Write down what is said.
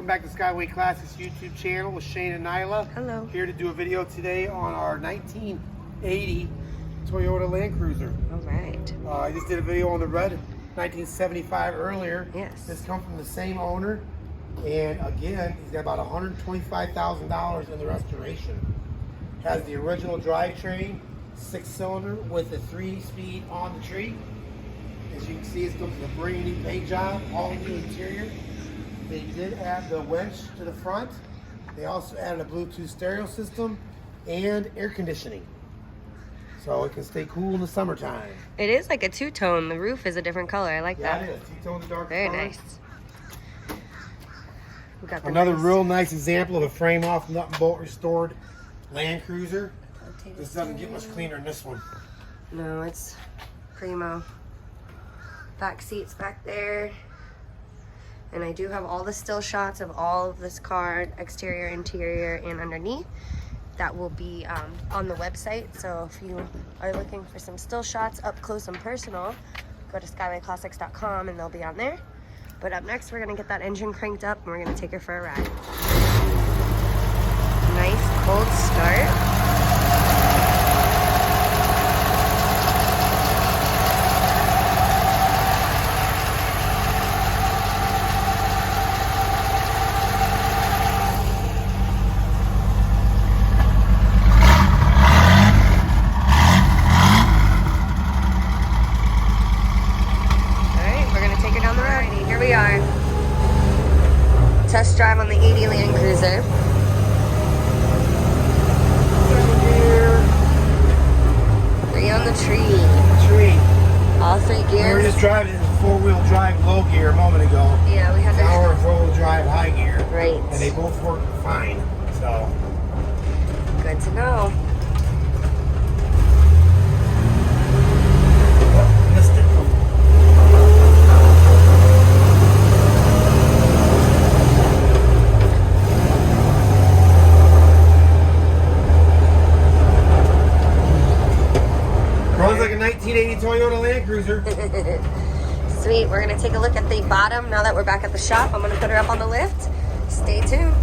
welcome back to Skyway Classics YouTube channel with Shane and Nyla. Hello. Here to do a video today on our 1980 Toyota Land Cruiser. All right. I just did a video on the red 1975 earlier. Yes. This comes from the same owner, and again, he's got about $125,000 in the restoration. Has the original drivetrain, 6-cylinder with a 3-speed on the tree. As you can see, it's got a brand new paint job, all new interior. They did add the winch to the front. They also added a Bluetooth stereo system and air conditioning, so it can stay cool in the summertime. It is like a two-tone. The roof is a different color. I like that. Yeah, it is. Two-tone to dark. Very color. nice. We got the Another nice real nice example of a frame-off, nut and bolt restored Land Cruiser. This doesn't get much cleaner than this one. No, it's primo. Back seats back there. And I do have all the still shots of all of this car, exterior, interior, and underneath. That will be on the website. So if you are looking for some still shots up close and personal, go to skywayclassics.com and they'll be on there. But up next, we're gonna get that engine cranked up and we're gonna take her for a ride. Nice cold start. Here we are. Test drive on the 80 Land Cruiser. 7 gear. 3 on the tree. All 3 gears. We were just driving in 4-wheel drive low gear a moment ago. Yeah, we had Now we're in 4-wheel drive high gear. Right. And they both work fine. So good to know. Oh, missed it. Runs like a 1980 Toyota Land Cruiser. Sweet, we're gonna take a look at the bottom now that we're back at the shop. I'm gonna put her up on the lift. Stay tuned.